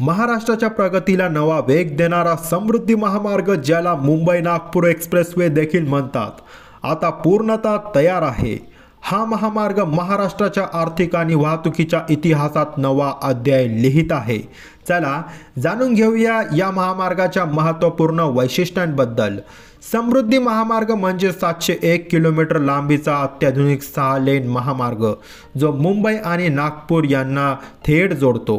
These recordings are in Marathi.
महाराष्ट्राच्या प्रगतीला नवा वेग देणारा समृद्धी महामार्ग, ज्याला मुंबई नागपूर एक्सप्रेसवे देखील म्हणतात, आता पूर्णतः तयार आहे। हा महामार्ग महाराष्ट्राच्या आर्थिक आणि वाहतुकीच्या इतिहासात नवा अध्याय लिहित आहे। चला जाणून घेऊया या महामार्गाच्या महत्त्वपूर्ण वैशिष्ट्यांबद्दल। समृद्धी महामार्ग म्हणजे 701 किलोमीटर लांबीचा अत्याधुनिक 6 लेन महामार्ग, जो मुंबई आणि नागपूर यांना थेट जोडतो।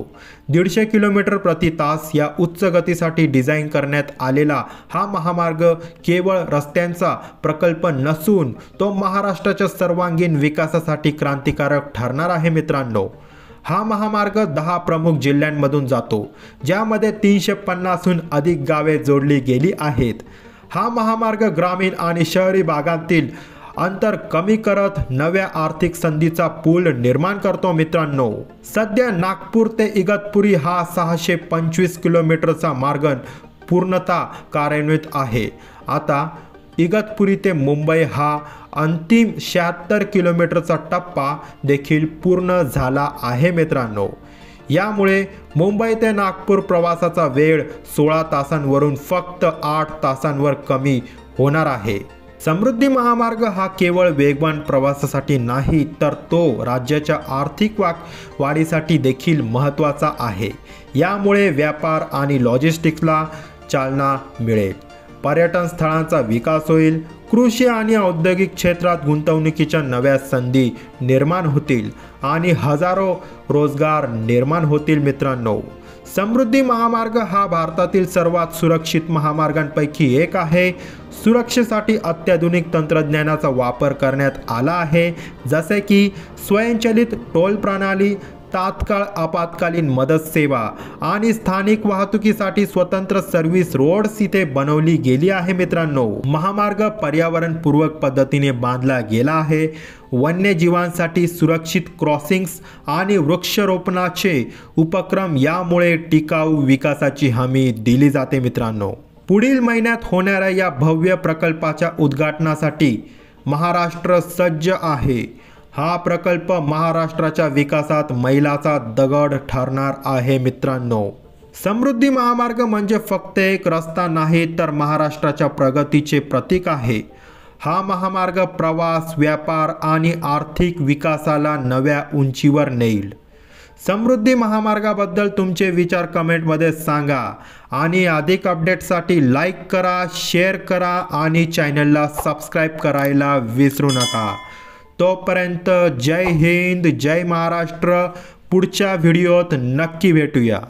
150 किलोमीटर प्रति तास या उच्च गतीसाठी डिझाईन करण्यात आलेला हा महामार्ग केवळ रस्त्यांचा प्रकल्प नसून तो महाराष्ट्राच्या सर्वांगीण विकासासाठी क्रांतिकारक ठरणार आहे। मित्रांनो, हा महामार्ग 10 प्रमुख जिल्ह्यांमधून जातो, ज्यामध्ये 350हून अधिक गावे जोडली गेली आहेत। हा महामार्ग ग्रामीण आणि शहरी भागातील अंतर कमी करत नव्या आर्थिक संधीचा पूल निर्माण करतो। मित्रांनो, सध्या नागपूर ते इगतपुरी हा 625 किलोमीटरचा मार्ग पूर्णतः कार्यान्वित आहे। आता इगतपुरी ते मुंबई हा अंतिम 76 किलोमीटरचा टप्पा देखील पूर्ण झाला आहे। मित्रांनो, यामुळे मुंबई ते नागपूर प्रवासाचा वेळ 16 तासांवरून फक्त 8 तासांवर कमी होणार आहे। समृद्धी महामार्ग हा केवळ वेगवान प्रवासासाठी नाही, तर तो राज्याच्या आर्थिक वाढीसाठी देखील महत्त्वाचा आहे। यामुळे व्यापार आणि लॉजिस्टिक्सला चालना मिळेल, पर्यटन स्थळांचा विकास होईल, कृषी आणि औद्योगिक क्षेत्रात गुंतवणुकीच्या नव्या संधी निर्माण होतील आणि हजारो रोजगार निर्माण होतील। मित्रांनो, समृद्धी महामार्ग हा भारतातील सर्वात सुरक्षित महामार्गांपैकी एक आहे। सुरक्षेसाठी अत्याधुनिक तंत्रज्ञानाचा वापर करण्यात आला आहे, जसे की स्वयंचलित टोल प्रणाली, तात्काळ आपत्कालीन मदत सेवा आणि स्थानिक वाहतुकीसाठी स्वतंत्र सर्व्हिस रोड्स इथे बनवली गेली आहे। मित्रांनो, महामार्ग पर्यावरणपूर्वक पद्धतीने बांधला गेला आहे। वन्यजीवांसाठी सुरक्षित क्रॉसिंग्स आणि वृक्षारोपणाचे उपक्रम यामुळे टिकाऊ विकासाची हमी दिली जाते। मित्रांनो, पुढील महिन्यात होणाऱ्या या भव्य प्रकल्पाच्या उद्घाटनासाठी महाराष्ट्र सज्ज आहे। हा प्रकल्प महाराष्ट्राच्या विकासात मैलाचा दगड ठरणार आहे। मित्रांनो, समृद्धी महामार्ग म्हणजे फक्त एक रस्ता नाही, तर महाराष्ट्राच्या प्रगतीचे प्रतीक आहे। हा महामार्ग प्रवास, व्यापार आणि आर्थिक विकासाला नव्या उंचीवर नेईल। समृद्धी महामार्गाबद्दल तुमचे विचार कमेंटमध्ये सांगा आणि अधिक अपडेटसाठी लाईक करा, शेअर करा आणि चॅनलला सबस्क्राईब करायला विसरू नका। तोपर्यंत जय हिंद, जय महाराष्ट्र। पुढच्या व्हिडिओत नक्की भेटूया।